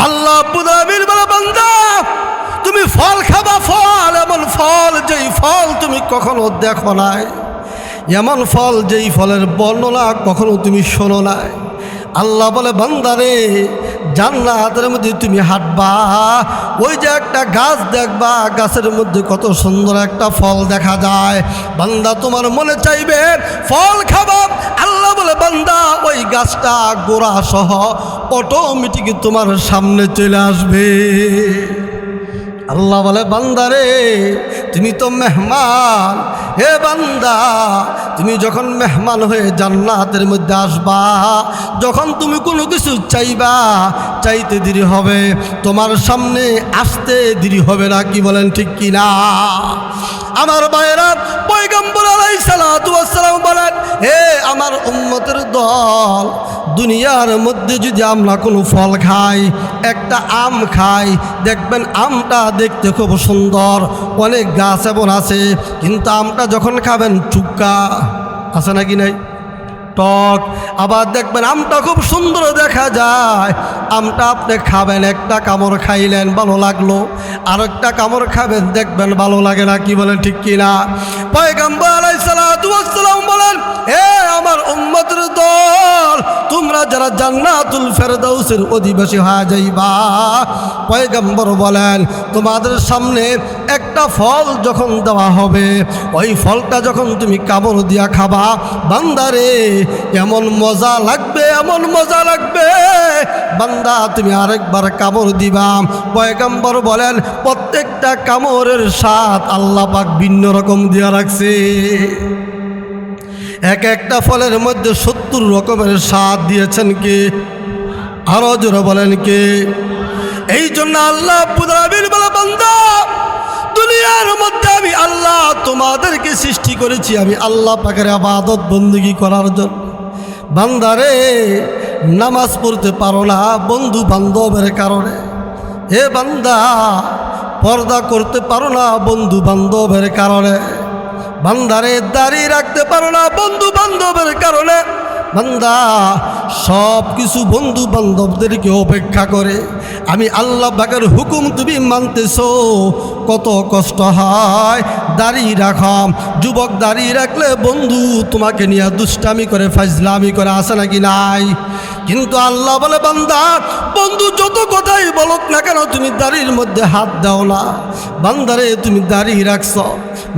আল্লাহ রাব্বুল আলামিন বলে, বান্দা তুমি ফল খাবা, ফল এমন ফল যেই ফল তুমি কখনো দেখো নাই, এমন ফল যেই ফলের বর্ণনা কখনো তুমি শোনো নাই। আল্লাহ বলে, বান্দারে জান্নাতের মধ্যে তুমি হাঁটবা, ওই যে একটা গাছ দেখবা, গাছের মধ্যে কত সুন্দর একটা ফল দেখা যায়। বান্দা তোমার মনে চাইবে ফল খাবা, আল্লাহ বলে, বান্দা ওই গাছটা গোড়া সহ অটোমেটিক তোমার সামনে চলে আসবে। আল্লাহ বলে, বান্দারে তুমি তো মেহমান, হে বান্দা তুমি যখন মেহমান হয়ে জান্নাতের মধ্যে আসবা, যখন তুমি কোনো কিছু চাইবা, চাইতে দেরি হবে, তোমার সামনে আসতে দেরি হবে না। কি বলেন ঠিক কি না? আমার ভাইয়েরা, পয়গম্বর আলাইহিস সালাতু ওয়াস সালাম বলেন, হে আমার উম্মতের দল, দুনিয়ার মধ্যে যদি আমরা কোনো ফল খাই, একটা আম খাই, দেখবেন আমটা দেখতে খুব সুন্দর, অনেক গাছ এমন আছে, কিন্তু আমটা যখন খাবেন চুক্কা আছে নাকি নাই, টক। আবার দেখবেন আমটা খুব সুন্দর দেখা যায়, আমটা আপনি খাবেন, একটা কামড় খাইলেন ভালো লাগলো, আর একটা কামড় খাবেন দেখবেন ভালো লাগে না। কি বলেন ঠিক কিনা? পয়গম্বর আলাইহিস সালাতু ওয়াস সালাম বলেন, হে আমার উম্মতের দল, তোমরা যারা জান্নাতুল ফেরদাউসের অধিবাসী হয়ে যাইবা, পয়গম্বর বলেন তোমাদের সামনে একটা ফল যখন দেওয়া হবে, ওই ফলটা যখন তুমি কামড় দিয়া খাবা, বান্দারে এমন মজা লাগবে, এমন মজা লাগবে, বান্দা তুমি আরেকবার কামড় দিবা। পয়গম্বর বলেন প্রত্যেকটা কামড়ের স্বাদ আল্লাহ পাক ভিন্ন রকম দিয়া রাখছে। এক একটা ফলের মধ্যে 70 রকমের স্বাদ দিয়েছেন কে? আরো জোরে বলেন কে? এই জন্য আল্লাহ রাব্বুল আলামিন বলে, বান্দা দুনিয়ার মধ্যে আমি আল্লাহ তোমাদেরকে সৃষ্টি করেছি, আমি আল্লাহ পাকের ইবাদত বندگی করার জন্য। বান্দারে নামাজ পড়তে পারো না বন্ধু বান্ধবের কারণে, হে বান্দা পর্দা করতে পারো না বন্ধু বান্ধবের কারণে, বান্দারে দাড়ি রাখতে পারো না বন্ধু বান্ধবের কারণে, বান্দা সব কিছু বন্ধু বান্ধবদেরকে উপেক্ষা করে আমি আল্লাহ পাকের হুকুম তুমি মানতেছো, কত কষ্ট হয়। দাড়ি রাখাম, যুবক দাড়ি রাখলে বন্ধু তোমাকে নিয়ে দুষ্টামি করে, ফাজলামি করে, আসে নাকি নাই? কিন্তু আল্লাহ বলে, বান্দা বন্ধু যত কথাই বলুক না কেন তুমি দাড়ির মধ্যে হাত দাও না। বান্দারে তুমি দাড়ি রাখছ,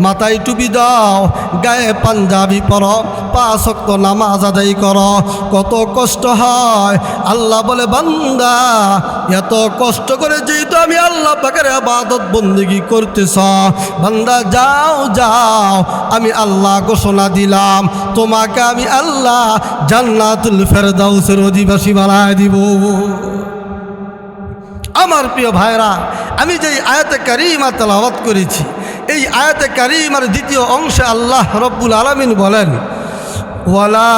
মাথায় টুপি দাও, গায়ে পাঞ্জাবি পরো, 5 ওয়াক্ত নামাজ আদায় করো, কত কষ্ট হয়। আল্লাহ বলে, বান্দা এত কষ্ট করে যেহেতু আমি আল্লাহ পাকের ইবাদত বندگی করতেছ, বান্দা যাও যাও, আমি আল্লাহ ঘোষণা দিলাম তোমাকে আমি আল্লাহ জান্নাতুল ফেরদাউসের অধিবাসী বানায় দিব। আমার প্রিয় ভাইরা, আমি যে আয়াতে কারিমা তেলাওয়াত করেছি, এই আয়াতে কারিমার দ্বিতীয় অংশে আল্লাহ রব্বুল আলামিন বলেন, ওয়ালা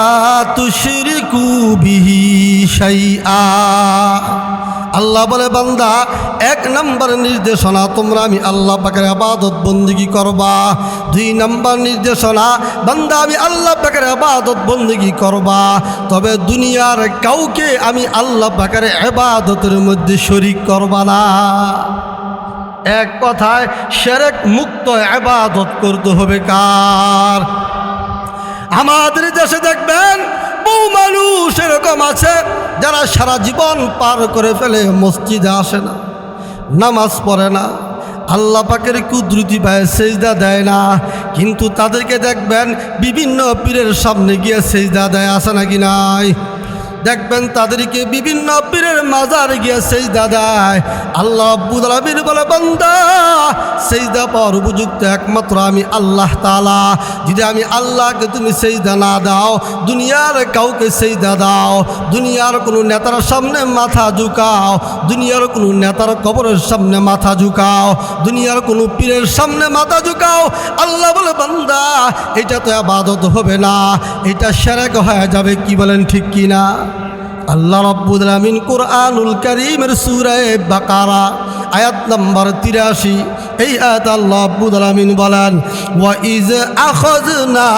তুশরিকু বিহি শাইআ। আল্লাহ বলে, বান্দা 1 নম্বর নির্দেশনা, তোমরা আমি আল্লাহ পাকের ইবাদত বندگی করবা। 2 নম্বর নির্দেশনা, বান্দা আমি আল্লাহ পাকের ইবাদত বندگی করবা, তবে দুনিয়ার কাউকে আমি আল্লাহ পাকের ইবাদতের মধ্যে শরীক করবা না। এক কথায় শিরক মুক্ত ইবাদত করতে হবে কার? আমাদের দেশে দেখবেন বহু মানুষ এরকম আছে যারা সারা জীবন পার করে ফেলে, মসজিদে আসে না, নামাজ পড়ে না, আল্লাহ পাকের কুদরতি পায়ে সেজদা দেয় না, কিন্তু তাদেরকে দেখবেন বিভিন্ন পীরের সামনে গিয়ে সেজদা দেয়, আসে নাকি নাই? দেখবেন তাদেরকে বিভিন্ন পীরের মাজার গিয়ে সেজদা দেয়। আল্লাহ রাব্বুল আলামিন বলে, বান্দা সেজদা পাওয়ার উপযুক্ত একমাত্র আমি আল্লাহ তাআলা। যদি আমি আল্লাহকে তুমি সেজদা না দাও, দুনিয়ার কাউকে সেজদা দাও, দুনিয়ার কোনো নেতার সামনে মাথা ঝুঁকাও, দুনিয়ার কোনো নেতার কবরের সামনে মাথা ঝুঁকাও, দুনিয়ার কোনো পীরের সামনে মাথা ঝুঁকাও, আল্লাহ বলে, বান্দা এটা তো ইবাদত হবে না, এটা শিরক হয়ে যাবে। কি বলেন ঠিক কি না? আল্লাহ রাব্বুল আলামিন কুরআনুল কারীমের সূরা বাকারা আয়াত নম্বর 83, এই আয়াত আল্লাহ রাব্বুল আলামিন বলেন, ওয়া ইজ আখাযনা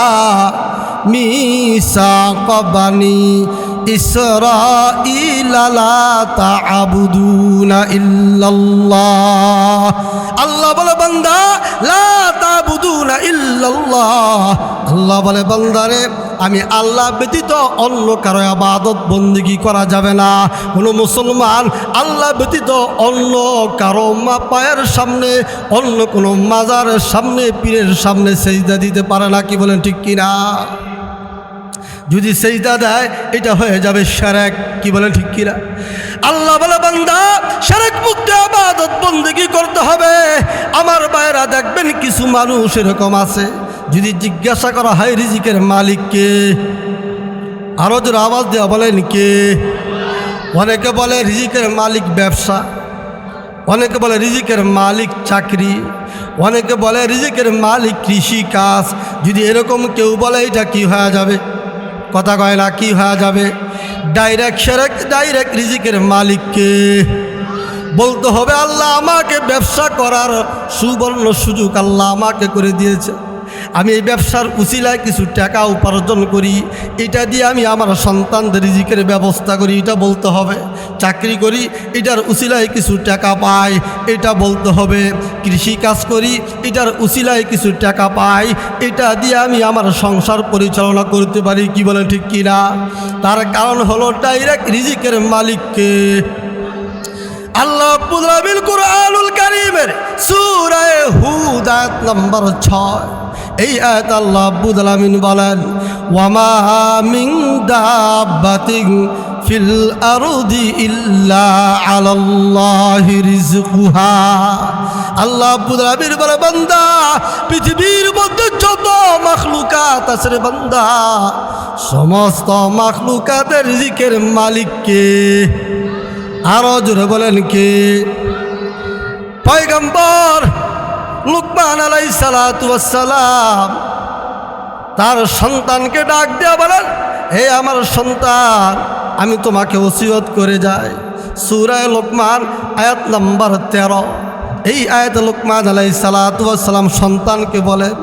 মিসাকা বানি ইসরাঈলা লা তা'বুদুনা ইল্লাল্লাহ। আল্লাহ বলে বান্দা লা তা'বুদুনা ইল্লাল্লাহ, আল্লাহ বলে বান্দারে আমি আল্লাহ ব্যতীত অন্য কারো ইবাদত বন্দেগী করা যাবে না। কোনো মুসলমান আল্লাহ ব্যতীত অন্য কারো পায়ের সামনে, অন্য কোনো মাজারের সামনে, পীরের সামনে সেজদা দিতে পারে না। কি বলেন ঠিক কিনা? যদি সেজদা দেয় এটা হয়ে যাবে শিরক। কি বলেন ঠিক কিনা? আল্লাহ বলে বান্দা শিরক মুক্ত ইবাদত বন্দেগী করতে হবে। আমার ভাইরা দেখবেন কিছু মানুষ এরকম আছে, যদি জিজ্ঞাসা করা হয় রিজিকের মালিক কে, আরো জোরে আওয়াজ দেওয়া বলেন কে? অনেকে বলে রিজিকের মালিক ব্যবসা, অনেকে বলে রিজিকের মালিক চাকরি, অনেকে বলে রিজিকের মালিক কৃষি কাজ। যদি এরকম কেউ বলে এটা কি হয়ে যাবে? কথা কয় না, কি হয়ে যাবে? ডাইরেক্ট শিরক। ডাইরেক্ট রিজিকের মালিককে বলতে হবে আল্লাহ আমাকে ব্যবসা করার সুবর্ণ সুযোগ আল্লাহ আমাকে করে দিয়েছে, আমি এই ব্যবসার উসিলায় কিছু টাকা উপার্জন করি, এটা দিয়ে আমি আমার সন্তানদের রিজিকের ব্যবস্থা করি, এটা বলতে হবে। চাকরি করি, এটার উসিলায় কিছু টাকা পাই, এটা বলতে হবে। কৃষি কাজ করি, এটার উসিলায় কিছু টাকা পাই, এটা দিয়ে আমি আমার সংসার পরিচালনা করতে পারি। কি বলেন ঠিক কিনা? তার কারণ হলো ডাইরেক্ট রিজিকের মালিককে। আল্লাহ বিল কুরআনুল কারীমের সূরা হুদ আয়াত নম্বর 6, এই আয়াত আল্লাহ রাব্বুল আলামিন বলেন ওয়ামা মিন দাব্বাতিন ফিল আরদি ইল্লা আলাল্লাহি রিজকুহা। আল্লাহ রাব্বুল আলামিন বলে বান্দা পৃথিবীর মধ্যে যত মাখলুকাত আছে রে বান্দা, সমস্ত মাখলুকাতের রিজিকের মালিক কে? আরো জোরে বলেন কে? পয়গম্বর লুকমান আলাইহিস সালাতু ওয়াস সালাম তার সন্তানকে ডাক দেয়া বলেন, হে আমার সন্তান আমি তোমাকে ওসিয়ত করে যাই। সূরা লুকমান আয়াত নম্বর 13, এই আয়াত লুকমান আলাইহিস সালাতু ওয়াস সালাম সন্তানকে বলেন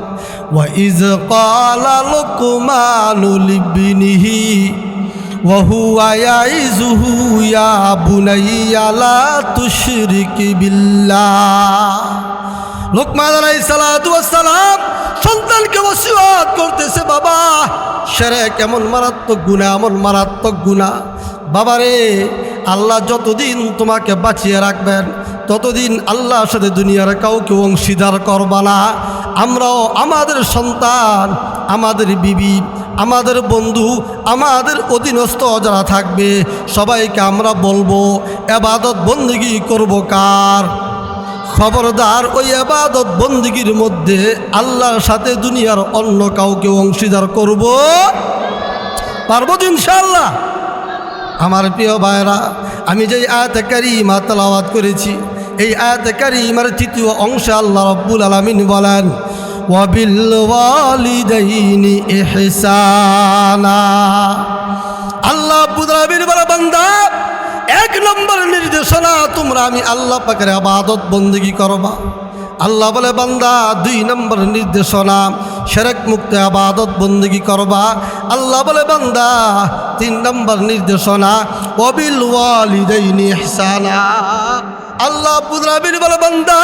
ওয়া ইয ক্বালা লুকমানু লিবনিহি ওয়াহুয়া ইয়াইযুহু ইয়া বুনাইয়া লা তুশরিক বিল্লাহ। লুকমান আলাইহিস সালাতু ওয়াস সালাম সন্তানকে ওসিয়ত করতেছে, বাবা শিরক এমন মারাত্মক গুনাহ, এমন মারাত্মক গুনাহ। বাবারে আল্লাহ যতদিন তোমাকে বাঁচিয়ে রাখবেন ততদিন আল্লাহর সাথে দুনিয়ার কাউকে অংশীদার করবা না। আমরাও আমাদের সন্তান, আমাদের বিবি, আমাদের বন্ধু, আমাদের অধীনস্থ যারা থাকবে সবাইকে আমরা বলবো ইবাদত বন্দেগী করব কার? খবরদার ওই ইবাদত বন্দেগীর মধ্যে আল্লাহর সাথে দুনিয়ার অন্য কাউকে অংশীদার করব পারবো তো ইনশাআল্লাহ। আমার প্রিয় ভাইরা, আমি যেই আয়াতে কারিমা তেলাওয়াত করেছি এই আয়াতে কারিমার তৃতীয় অংশে আল্লাহ রাব্বুল আলামিন বলেন ওয়াবিল ওয়ালিদাইনি ইহসানা। আল্লাহ রাব্বুল আলামিন বলে বান্দা এক নম্বর নির্দেশনা তোমরা আমি আল্লাহ পাকের ইবাদত বন্দেগী করবা। আল্লাহ বলে বান্দা 2 নম্বর নির্দেশনা শিরক মুক্ত ইবাদত বন্দেগী করবা। আল্লাহ বলে বান্দা 3 নম্বর নির্দেশনা ওয়াবিল ওয়ালিদাইনি ইহসানা। আল্লাহ রাব্বুল আলামিন বলে বান্দা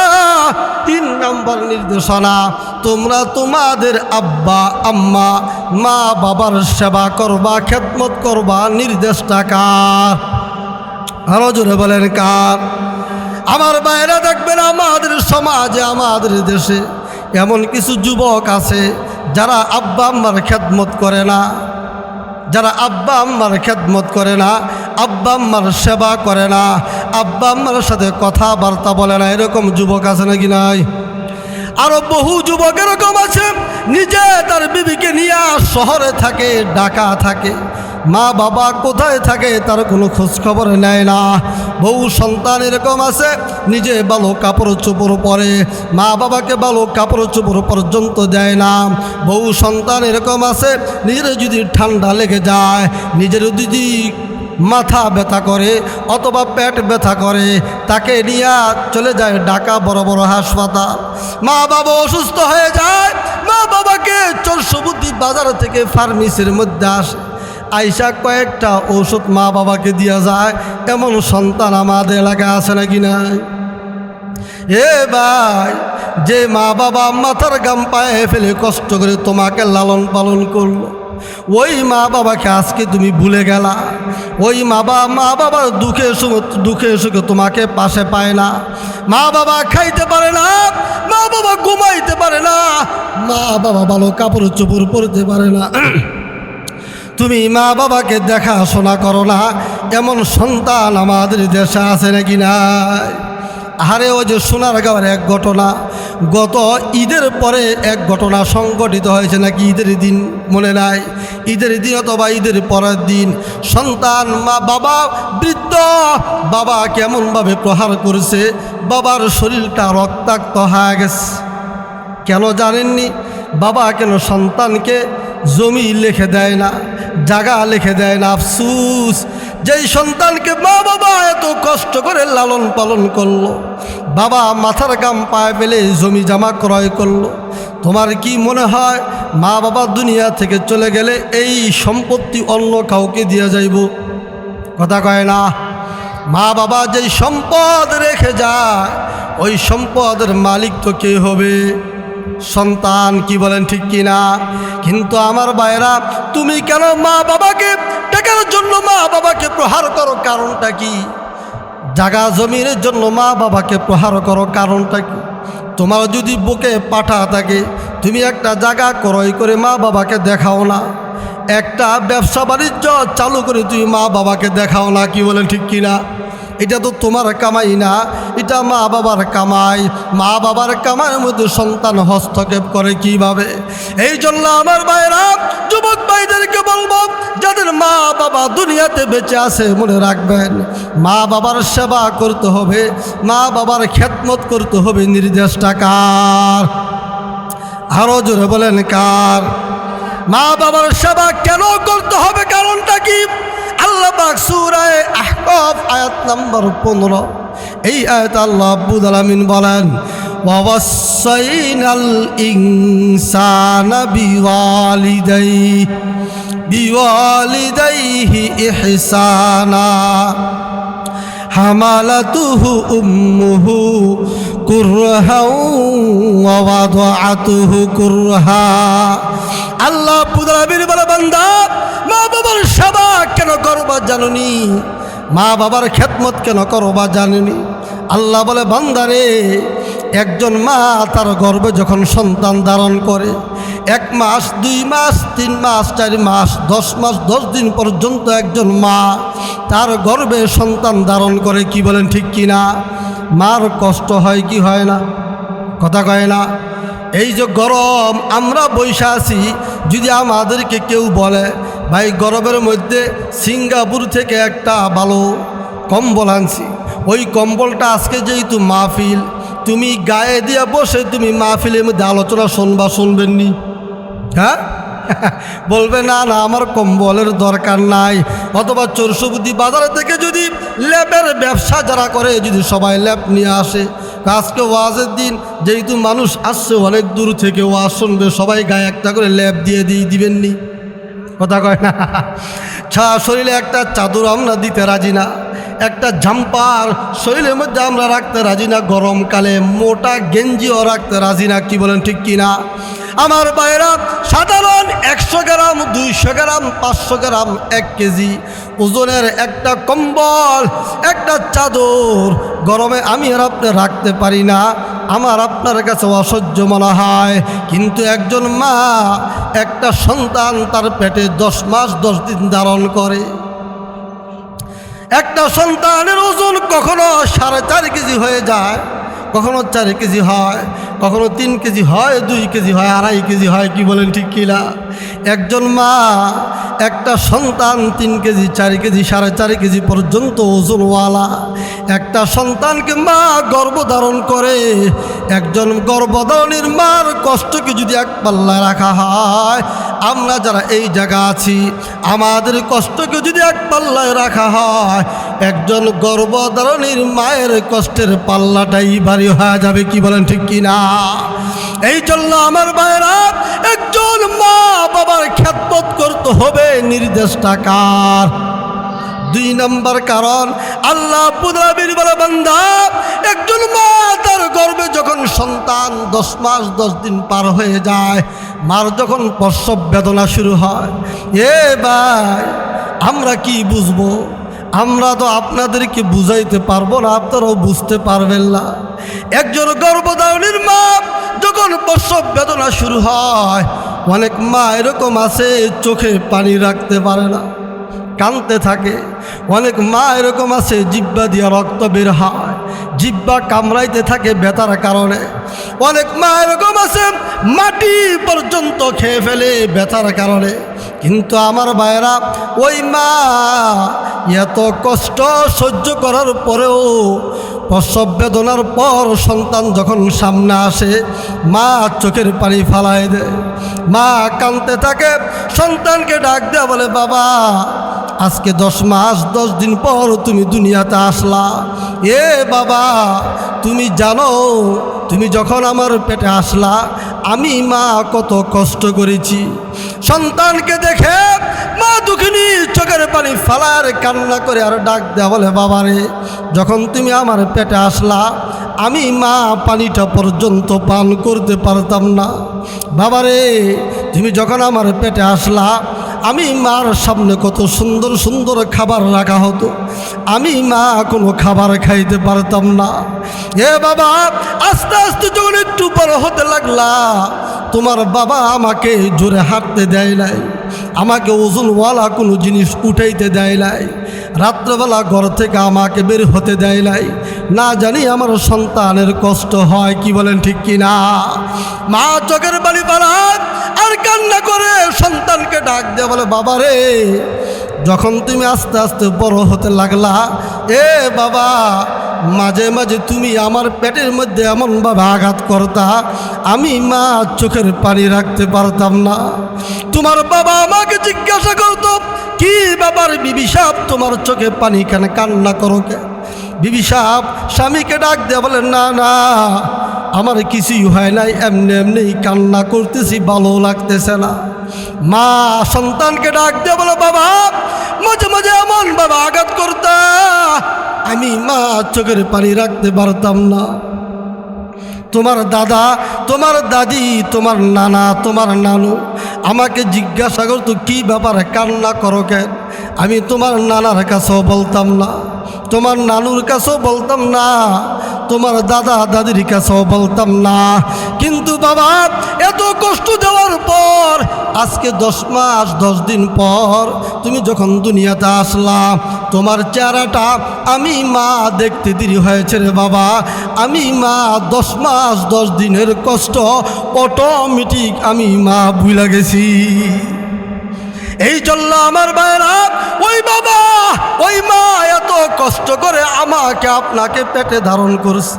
3 নম্বর নির্দেশনা তোমরা তোমাদের আব্বা আম্মা মা বাবার সেবা করবা, খেদমত করবা। নির্দেশটা কার? আরো জোরে বলেন কার? আমার বাইরে দেখবেন আমাদের সমাজে, আমাদের দেশে এমন কিছু যুবক আছে যারা আব্বা আম্মার খেদমত করে না, যারা আব্বা আম্মার খেদমত করে না, আব্বা আম্মার সেবা করে না, আব্বা আম্মার সাথে কথাবার্তা বলে না। এরকম যুবক আছে নাকি নাই? আরো বহু যুবক এরকম আছে নিজে তার বিবিকে নিয়ে শহরে থাকে, ঢাকা থাকে, মা বাবা কোথায় থাকে তার কোনো খোঁজ খবর নেয় না। বহু সন্তান এরকম আছে নিজে ভালো কাপড় চোপড় পরে, মা বাবাকে ভালো কাপড় চোপড় পর্যন্ত দেয় না। বহু সন্তান এরকম আছে নিজের যদি ঠান্ডা লেগে যায়, নিজের যদি মাথা ব্যথা করে অথবা পেট ব্যথা করে তাকে নিয়ে চলে যায় ঢাকা বড় বড় হাসপাতাল। মা বাবা অসুস্থ হয়ে যায়, মা বাবাকে চরসবুদ্দি বাজার থেকে ফার্মেসির মধ্যে আসে আইসা কয়েকটা ওষুধ মা বাবাকে দিয়া যায়, এমন সন্তান আমাদের এলাকায় আছে নাকি নাই? এ ভাই, যে মা বাবা মাথার গাম পায়ে ফেলে কষ্ট করে তোমাকে লালন পালন করলো, ওই মা বাবাকে আজকে তুমি ভুলে গেলা। ওই মা বাবার দুঃখে সুখে তোমাকে পাশে পায় না। মা বাবা খাইতে পারে না, মা বাবা ঘুমাইতে পারে না, মা বাবা ভালো কাপড় চোপড় পরতে পারে না। তুমি মা বাবাকে দেখাশোনা করো না, এমন সন্তান আমাদের দেশে আছে নাকি নাই? আরে ওই যে সোনারগাঁওয়ের এক ঘটনা, গত ঈদের পরে এক ঘটনা সংঘটিত হয়েছে নাকি ঈদের দিন, মনে নাই? ঈদের দিন অথবা ঈদের পরের দিন সন্তান বাবা বৃদ্ধ বাবা কেমনভাবে প্রহার করেছে, বাবার শরীরটা রক্তাক্ত হয়ে গেছে। কেন জানেননি? বাবা কেন সন্তানকে জমি লিখে দেয় না, জায়গা লিখে দেয় না? আফসুস, যেই সন্তানকে মা বাবা এত কষ্ট করে লালন পালন করলো, বাবা মাথার গাম পায়ে ফেলে জমি জামা ক্রয় করলো, তোমার কি মনে হয় মা বাবা দুনিয়া থেকে চলে গেলে এই সম্পত্তি অন্য কাউকে দিয়ে যাইব? কথা কয় না? মা বাবা যেই সম্পদ রেখে যায়, ওই সম্পদের মালিক তো কে হবে? সন্তান। কি বলেন ঠিক কিনা? কিন্তু আমার ভাইরা, তুমি কেন মা বাবাকে টাকার জন্য মা বাবাকে প্রহার করো? কারণটা কি? জাগা জমির জন্য মা বাবাকে প্রহার করো, কারণটা কি? তোমার যদি বুকে পাঠা থাকে, তুমি একটা জায়গা ক্রয় করে মা বাবাকে দেখাও না, একটা ব্যবসা বাণিজ্য চালু করে তুমি মা বাবাকে দেখাও না। কি বলেন ঠিক কিনা? এটা তো তোমার কামাই না, এটা মা বাবার কামাই। মা বাবার কামাইয়ের মধ্যে সন্তান হস্তক্ষেপ করে কিভাবে? এই জন্য আমার ভাইরা, যুবক ভাইদেরকে বলবো, যাদের মা বাবা দুনিয়াতে বেঁচে আছে, মনে রাখবেন মা বাবার সেবা করতে হবে, মা বাবার খেদমত করতে হবে। নির্দেশটা কার? আরো জোরে বলেন কার? মা বাবার সেবা কেন করতে হবে? কারণটা কি? আল্লাহ পাক সূরা আহকাফ আয়াত নম্বর 15, এই আয়াত আল্লাহ রাব্বুল আলামিন বলেন, ওয়াসাইনাল ইনসানা বিওয়ালিদাইহি ইহসানা হামালাতুহু উম্মুহু কুরহাও ওয়া ওয়াদাআতুহু কুরহা। আল্লাহ রাব্বুল আলামিন বলে, বান্দা, মা বাবার সেবা কেন করবা জানুনি? মা বাবার খেদমত কেন করবা জানুনি? আল্লাহ বলে, বান্দারে, একজন মা তার গর্ভে যখন সন্তান ধারণ করে, 1 মাস, 2 মাস, 3 মাস, 4 মাস, 10 মাস 10 দিন পর্যন্ত একজন মা তার গর্ভে সন্তান ধারণ করে। কি বলেন ঠিক কিনা? মার কষ্ট হয় কি হয় না? কথা কয় না? এই যে গরম, আমরা বৈশা আছি, যদি আমাদেরকে কেউ বলে, ভাই গরমের মধ্যে সিঙ্গাপুর থেকে একটা ভালো কম্বল আনছি, ওই কম্বলটা আজকে যেহেতু মাহফিল, তুমি গায়ে দিয়ে বসে তুমি মাহফিলের মধ্যে আলোচনা শুনবেননি? হ্যাঁ? বলবে না না, আমার কম্বলের দরকার নাই। অথবা চরসুবুদ্ধি বাজার থেকে যদি ল্যাপের ব্যবসা যারা করে, যদি সবাই ল্যাপ নিয়ে আসে, আজকে ওয়াজের দিন, যেহেতু মানুষ আসছে অনেক দূর থেকে ওয়াজ শুনবে, সবাই গায়ে একটা করে ল্যাপ দিয়ে দিবেননি? কথা কয় না? শরীরে একটা চাদর আমরা দিতে রাজি না, একটা জাম্পার শরীরের মধ্যে আমরা রাখতে রাজি না, গরমকালে মোটা গেঞ্জিও রাখতে রাজি না। কি বলেন ঠিক কিনা? আমার ভাইরা, সাধারণ 100 গ্রাম, 200 গ্রাম, 500 গ্রাম, 1 কেজি ওজনের একটা কম্বল, একটা চাদর গরমে আমি আর আপনি রাখতে পারি না, আমার আপনার কাছে অসহ্য মনে হয়। কিন্তু একজন মা একটা সন্তান তার পেটে 10 মাস 10 দিন ধারণ করে, একটা সন্তানের ওজন কখনো 4.5 কেজি হয়ে যায়, কখনো 4 কেজি হয়, কখনো 3 কেজি হয়, 2 কেজি হয়, 2.5 কেজি হয়। কি বলেন ঠিক কিনা? একজন মা একটা সন্তান 3 কেজি, 4 কেজি, 4.5 কেজি পর্যন্ত ওজনওয়ালা একটা সন্তানকে মা গর্ভধারণ করে। একজন গর্ভধারণের মার কষ্টকে যদি এক পাল্লায় রাখা হয়, আমরা যারা এই জায়গা আছি, আমাদের কষ্টকে যদি এক পাল্লায় রাখা হয়, একজন গর্ভধারণের মায়ের কষ্টের পাল্লাটাই ভারী হয়ে যাবে। কি বলেন ঠিক কিনা? এই জন্য আমার ভাইরা একজন মা বাবার খেদমত করতে হবে, নির্দেশটা কার? 2 নম্বর কারণ, আল্লাহ পুরাবির বলে বান্দা, একজন মা তার গর্ভে যখন সন্তান 10 মাস 10 দিন পার হয়ে যায়, মার যখন প্রসব বেদনা শুরু হয়, এ ভাই আমরা কি বুঝবো? আমরা তো আপনাদেরকে বুঝাইতে পারবো না, আপনারাও বুঝতে পারবেন না। একজন গর্ভধারণের মা যখন প্রসব বেদনা শুরু হয়, অনেক মা এরকম আছে চোখে পানি রাখতে পারে না, কাঁদতে থাকে। অনেক মা এরকম আছে জিহ্বা দিয়ে রক্ত বের হয়, জিহ্বা কামড়াইতে থাকে ব্যথার কারণে। অনেক মা এরকম আছে মাটি পর্যন্ত খেয়ে ফেলে ব্যথার কারণে। কিন্তু আমার ভাইরা, ওই মা এত কষ্ট সহ্য করার পরেও প্রসব বেদনার পর সন্তান যখন সামনে আসে, মা চোখের পানি ফালায় দেয়, মা কাঁদতে থাকে। সন্তানকে ডাক দেয়া বলে, বাবা আজকে 10 মাস 10 দিন পর তুমি দুনিয়াতে আসলা। এ বাবা, তুমি জানো তুমি যখন আমার পেটে আসলা আমি মা কত কষ্ট করেছি। সন্তানকে দেখে মা দুঃখিনী চোখের পানি ফালার কান্না করে আর ডাক দেয়া বলে, বাবারে যখন তুমি আমার পেটে আসলা আমি মা পানিটা পর্যন্ত পান করতে পারতাম না। বাবারে তুমি যখন আমার পেটে আসলা আমি মার সামনে কত সুন্দর সুন্দর খাবার রাখা হতো, আমি মা কোনো খাবার খাইতে পারতাম না। এ বাবা, আস্তে আস্তে যখন একটু বড় হতে লাগলা, তোমার বাবা আমাকে জোরে হাঁটতে দেয় নাই, আমাকে ওজনওয়ালা কোনো জিনিস উঠাইতে দেয় নাই, রাত্রেবেলা ঘর থেকে আমাকে বের হতে দেয় নাই। না জানি আমার সন্তানের কষ্ট হয়, কি বলেন ঠিক কি না? মা চোখের বাড়ি বাড়ান আর কান্না করে সন্তানকে ডাক দিয়ে বলে, বাবা রে যখন তুমি আস্তে আস্তে বড় হতে লাগলা, এ বাবা মাঝে মাঝে তুমি আমার পেটের মধ্যে এমনভাবে আঘাত করতা, আমি মা চোখের পানি রাখতে পারতাম না। তোমার বাবা আমাকে জিজ্ঞাসা করতো, কি বাবার বিবি সাহেব তোমার চোখে পানি কেন, কান্না করো কে? বিবি সাহেব স্বামীকে ডাক দিয়ে বলে, না না আমার কিছুই হয় নাই, এমনি এমনি কান্না করতেছি, ভালো লাগতেছে না। মা সন্তানকে ডাক দিয়ে বলে, বাবা মাঝে মাঝে এমন বাবা আঘাত করতা, আমি মা চোখের পানি রাখতে পারতাম না। তোমার দাদা, তোমার দাদি, তোমার নানা, তোমার নানু আমাকে জিজ্ঞাসা করতো, কী ব্যাপারে কান্না করো কেন? আমি তোমার নানার কাছেও বলতাম না, তোমার নানুর কাছেও বলতাম না, তোমার দাদা দাদির কাছেও বলতাম না। কিন্তু বাবা এত কষ্ট দেওয়ার পর আজকে 10 মাস 10 দিন পর তুমি যখন দুনিয়াতে আসলা, তোমার চেহারাটা আমি মা দেখতে দেরি হয়েছে রে বাবা। আমি মা 10 মাস 10 দিনের কষ্ট অটোমেটিক আমি মা ভুলে গেছি। এই জন্য আমার ভাইরা, ওই বাবা ওই মা এত কষ্ট করে আমাকে আপনাকে পেটে ধারণ করছে,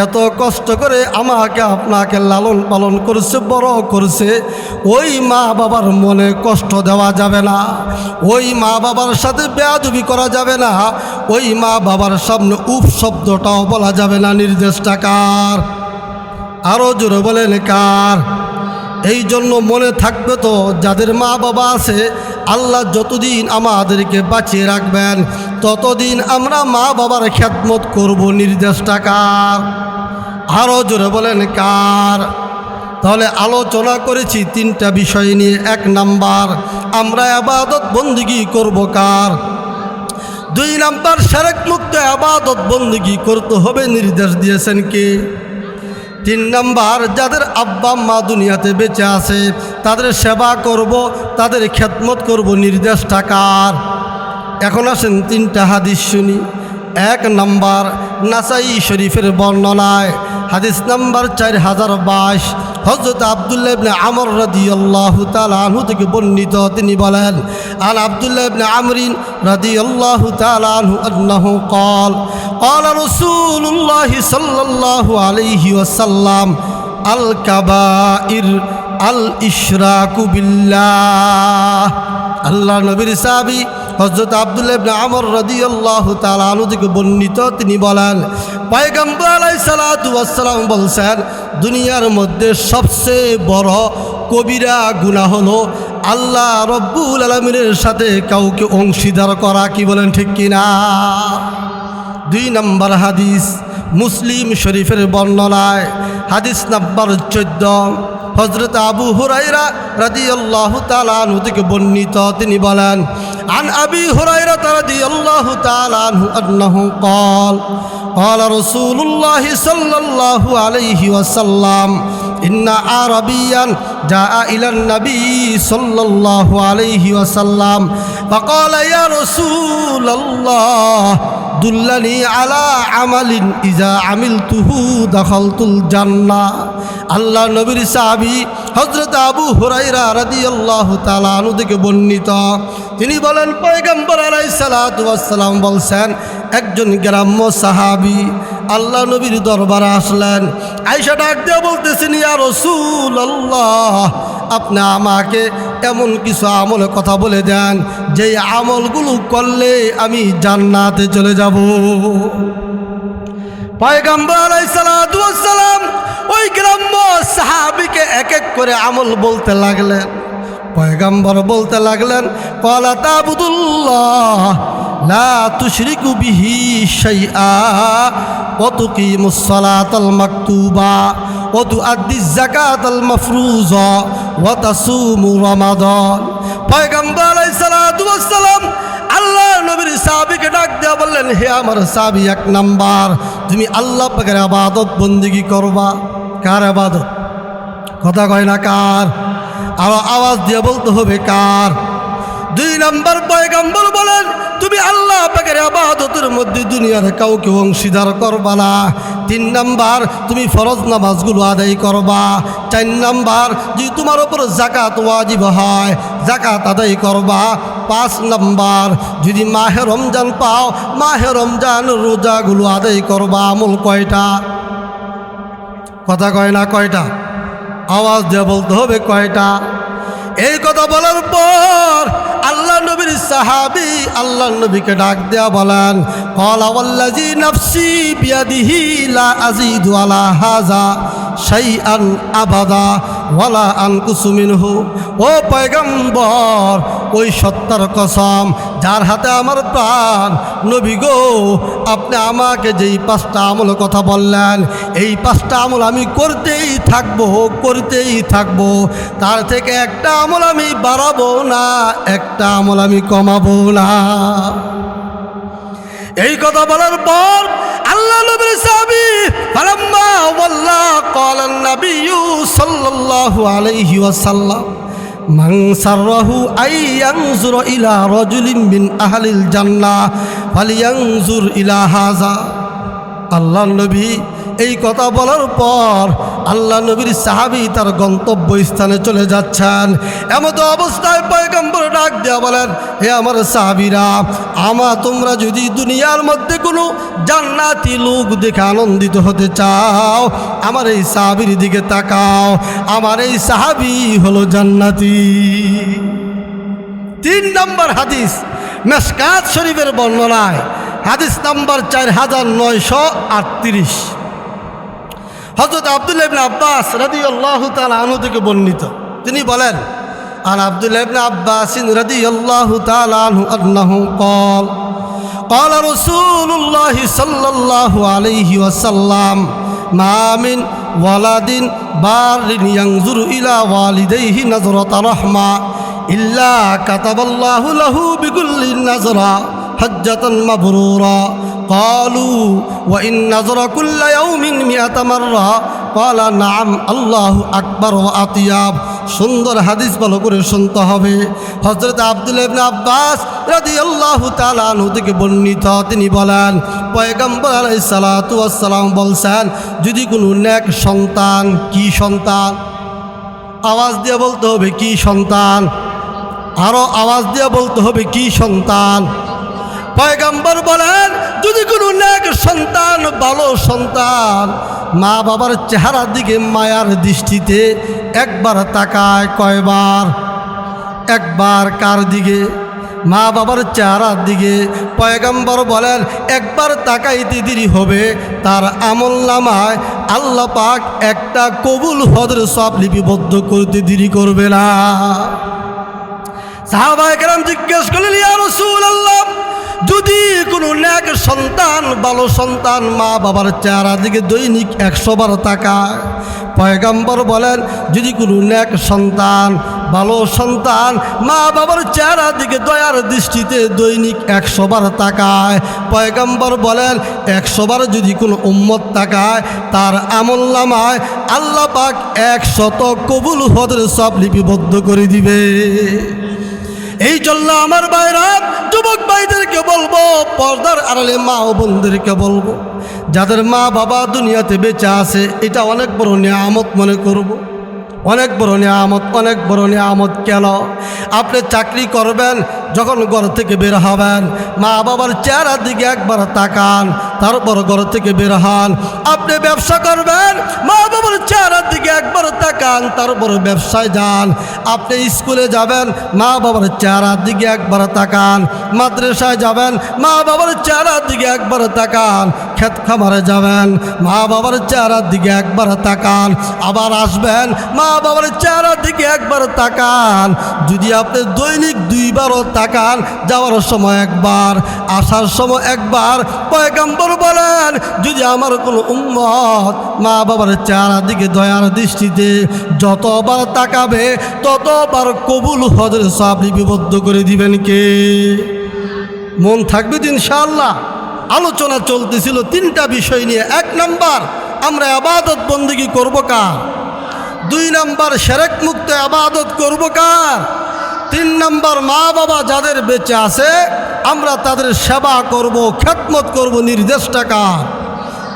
এত কষ্ট করে আমাকে আপনাকে লালন পালন করছে, বড় করছে। ওই মা বাবার মনে কষ্ট দেওয়া যাবে না, ওই মা বাবার সাথে বেয়াদবি করা যাবে না, ওই মা বাবার সামনে উপ শব্দটাও বলা যাবে না। নির্দেশটা কার? আরও জোরে বলেন কার? এই জন্য মনে থাকবে তো, যাদের মা বাবা আছে আল্লাহ যতদিন আমাদেরকে বাঁচিয়ে রাখবেন ততদিন আমরা মা বাবার খেদমত করব। নির্দেশটা কার? আরও জোরে বলেন কার? তাহলে আলোচনা করেছি 3টা বিষয় নিয়ে। 1 নাম্বার, আমরা ইবাদত বন্দেগী করব কার? 2 নাম্বার, শিরক মুক্ত ইবাদত বন্দেগী করতে হবে, নির্দেশ দিয়েছেন কে? 3 নাম্বার, যাদের আব্বা মা দুনিয়াতে বেঁচে আছে তাদের সেবা করব, তাদের খেদমত করব। নির্দেশটা কার? এখন আসেন 3টা হাদিস শুনি। 1 নাম্বার, নাসাই শরীফের বর্ণনায় হাদিস নাম্বার 4022, হযরত আব্দুল্লাহ ইবনে আমর রাদিয়াল্লাহু তাআলা আনহু থেকে বর্ণিত। তিনি বলেন, আন আব্দুল্লাহ ইবনে আমর রাদিয়াল্লাহু তাআলা আনহু আন্নাহু قال قال رسول الله صلى الله عليه وسلم الكبائر الاشراك بالله। আল্লাহ নবীর সাহাবী হযরত আব্দুল্লাহ ইবনে আমর রাদিয়াল্লাহু তাআলা আনহু থেকে বর্ণিত, তিনি বলেন পয়গম্বর আলাইহিস সালাতু ওয়াস সালাম বলছেন, দুনিয়ার মধ্যে সবচেয়ে বড় কবিরা গুনাহ হলো আল্লাহ রব্বুল আলামিনের সাথে কাউকে অংশীদার করা। কি বলেন ঠিক কিনা? 2 নম্বর হাদিস মুসলিম শরীফের বর্ণনায়, হাদিস নাম্বার 14, হযরত আবু হুরায়রা রাদিয়াল্লাহু তাআলা আনহু থেকে বর্ণিত, তিনি বলেন আন আবি হুরায়রা রাদিয়াল্লাহু তাআলা আনহু আন্নাহু ক্বাল قال رسول الله صلى الله عليه وسلم إن عربيا جاء إلى النبي صلى الله عليه وسلم فقال يا رسول الله دلني على عمل إذا عملته دخلت الجنة। আল্লাহ নবীর সাহাবী হযরত আবু হুরায়রা রাদিয়াল্লাহু তাআলা আনহু থেকে বর্ণিত, তিনি বলেন পয়গম্বর আলাইহিস সালাতু ওয়াস সালাম বলছেন, একজন গ্রাম্য সাহাবী আল্লাহ নবীর দরবারে আসলেন। আয়েশা ডাক দিয়ে বলতেছেন, ইয়া রাসূলুল্লাহ, আপনি আমাকে এমন কিছু আমলের কথা বলে দেন যে আমলগুলো করলে আমি জান্নাতে চলে যাব। পয়গম্বর আলাইহিস সালাতু ওয়াস সালাম ওই গ্রাম্য সাহাবীকে এক এক করে আমল বলতে লাগলেন। পয়গম্বর বলতে লাগলেন, ক্বালা তা'বুদুল্লাহ লা তুশরিকু বিহি শাইআ ওয়া তুকিমুস সালাতাল মাকতুবা ওয়া তুআদ্দিজ যাকাতাল মাফরুজা ওয়া তাসুমু রমাদান। পয়গম্বর আলাইহিস সালাতু ওয়াস সালাম আল্লাহ নবীর সাহাবীকে ডাক দিয়ে বললেন, হে আমার সাহাবী, 1 নাম্বার তুমি আল্লাহ পাকের ইবাদত বন্দেগী করবা। কার ইবাদত? কথা কয় না কার? আর আওয়াজ দিয়ে বলতে হবে কার? 2 নাম্বার পয়গম্বর বলেন, তুমি আল্লাহ পাকের ইবাদতের মধ্যে দুনিয়ার কাউকে অংশীদার করবা না। 3 নাম্বার তুমি ফরজ নামাজগুলো আদায় করবা। 4 নাম্বার যদি তোমার উপর যাকাত ওয়াজিব হয় যাকাত আদায় করবা। 5 নাম্বার যদি মাহে রমজান পাও মাহে রমজান রোজাগুলো আদায় করবা। আমল কয়টা? কথা কয় না কয়টা? আওয়াজ দিয়ে বলতে হবে কয়টা? এই কথা বলার পর আল্লাহ নবীর সাহাবী আল্লাহ নবীকে ডাক দেয়া বলেন, ক্বালা ওয়াল্লাযী নাফসি বিয়াদিহি লা আযীদু আলা হাযা শাইআন আবাদা ওয়ালা আনকুসু মিনহু। ও পয়গম্বর, ওই সত্তার কসম যার হাতে আমার প্রাণ, নবী গো, আপনি আমাকে যেই 5টা আমল কথা বললেন, এই 5টা আমল আমি করতেই থাকবো। তার থেকে একটা আমল আমি বাড়াবো না, একটা আমল আমি কমাবো না। এই কথা বলার পর আল্লাহ নবীর সাহাবী ফালাম্মা ওয়াল্লা ক্বালা নবিয়্যু সাল্লাল্লাহু আলাইহি ওয়াসাল্লাম মান সাররাহু আইয়ানজুরা ইলা রাজুলিন মিন আহলিল জান্নাহ ফালিয়ানজুর ইলা হাযা। আল্লাহ নবী এই কথা বলার পর আল্লাহ নবীর সাহাবী তার গন্তব্য স্থানে চলে যাচ্ছেন। এমতো অবস্থায় পয়গম্বর ডাক দেয়া বলেন, হে আমার সাহাবীরা, তোমরা যদি দুনিয়ার মধ্যে কোনো জান্নাতি লোক দেখে আনন্দিত হতে চাও, আমার এই সাহাবীর দিকে তাকাও। আমার এই সাহাবী হলো জান্নাতি। 3 নম্বর হাদিস মিশকাত শরীফের বর্ণনায়, হাদিস নাম্বার 4938, হযরত আব্দুল্লাহ ইবনে আব্বাস রাদিয়াল্লাহু তাআলা আনহু থেকে বর্ণিত, তিনি বলেন আন আব্দুল্লাহ ইবনে আব্বাস রাদিয়াল্লাহু তাআলা আনহু আন্নাহু ক্বাল ক্বালা রাসূলুল্লাহ সাল্লাল্লাহু আলাইহি ওয়াসাল্লাম মা মিন ওয়ালাদিন বারিন ইয়ানজুরু ইলা ওয়ালিদাইহি নাজরাতা রাহমা ইল্লা কাতাবাল্লাহু লাহু বিকুল্লি নাজরা হজ্জাতান মাবরুরা। قالوا وإن نظر كل يوم 100 مرة قال نعم الله أكبر وأطيب। সুন্দর হাদিস ভালো করে শুনতে হবে। হযরত আব্দুল্লাহ ইবনে আব্বাস রাদিয়াল্লাহু তাআলা আনহু থেকে বর্ণিত, তিনি বলেন পয়গম্বর আলাইহিস সালাতু ওয়াস সালাম বলছেন, যদি কোনো নেক সন্তান, কি সন্তান? আওয়াজ দিয়ে বলতে হবে কি সন্তান? আরো আওয়াজ দিয়ে বলতে হবে কি সন্তান? পয়গম্বর বলেন, যদি কোনো নেক সন্তান, ভালো সন্তান, মা বাবার চেহারার দিকে মায়ার দৃষ্টিতে একবার তাকায়, কয়বার? একবার। কার দিকে? মা বাবার চেহারার দিকে পয়গম্বর বলেন একবার তাকাইতে দেরি হবে তার আমলনামায় আল্লাহ পাক একটা কবুল হজের সব লিপিবদ্ধ করতে দেরি করবে না। সাহাবায়ে কেরাম জিজ্ঞেস করলেন, ইয়া রাসূলুল্লাহ, যদি কোনো নেক সন্তান ভালো সন্তান মা বাবার চেহারার দিকে দৈনিক 100 বার তাকায়, পয়গম্বর বলেন যদি কোনো নেক সন্তান ভালো সন্তান মা বাবার চেহারার দিকে দয়ার দৃষ্টিতে দৈনিক 100 বার তাকায়, পয়গম্বর বলেন 100 বার যদি কোনো উম্মত তাকায় তার আমলনামায় আল্লাহ পাক 100 কবুল হজের সব লিপিবদ্ধ করে দিবে। এই জন্য আমার ভাইরা, যুবক ভাইদেরকে বলবো, পর্দার আড়ালে মা ও বোনদেরকে বলবো, যাদের মা বাবা দুনিয়াতে বেঁচে আছে এটা অনেক বড় নিয়ামত মনে করব। অনেক বড় নিয়ামত, অনেক বড় নিয়ামত। কেন? আপনি চাকরি করবেন, যখন ঘর থেকে বের হবেন মা বাবার চেহারার দিকে একবার তাকান, তারপর ঘর থেকে বের হন। আপনি ব্যবসা করবেন, মা বাবার চেহারার দিকে একবার তাকান, তারপর ব্যবসায় যান। আপনি স্কুলে যাবেন, মা বাবার চেহারার দিকে একবার তাকান। মাদ্রাসায় যাবেন, মা বাবার চেহারার দিকে একবার তাকান। ক্ষেত খামারে যাবেন, মা বাবার চেহারার দিকে একবার তাকান। আবার আসবেন, মা বাবার চেহারার দিকে একবার তাকান। যদি আপনি দৈনিক 2 বারও তাকান, যাওয়ার সময় একবার, আসার সময় একবার, পয়গম্বর বলেন যদি আমার কোনো উম্মত মা বাবার চেহারার দিকে দয়ার দৃষ্টিতে যতবার তাকাবে ততবার কবুল হজের সওয়াব লিপিবদ্ধ করে দিবেন কে? মন থাকবে তো ইনশাআল্লাহ। আলোচনা চলতেছিল 3টা বিষয় নিয়ে। 1 নাম্বার, আমরা ইবাদত বন্দেগী করব কার? 2 নাম্বার, শিরক মুক্ত ইবাদত করব কার? 3 নাম্বার, মা বাবা যাদের বেঁচে আছে আমরা তাদের সেবা করব, খেদমত করব, নির্দেশটা কার?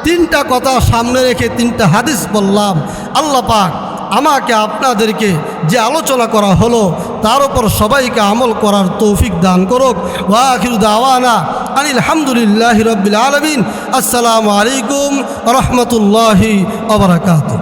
3টা কথা সামনে রেখে 3টা হাদিস বললাম। আল্লাহ পাক আমাকে আপনাদেরকে যে আলোচনা করা হলো তার উপর সবাইকে আমল করার তৌফিক দান করুক। ওয়া আখিরু দাওয়ানা আনিল হামদুলিল্লাহি রাব্বিল আলামিন। আসসালামু আলাইকুম ওয়া রাহমাতুল্লাহি ওয়া বারাকাতুহু।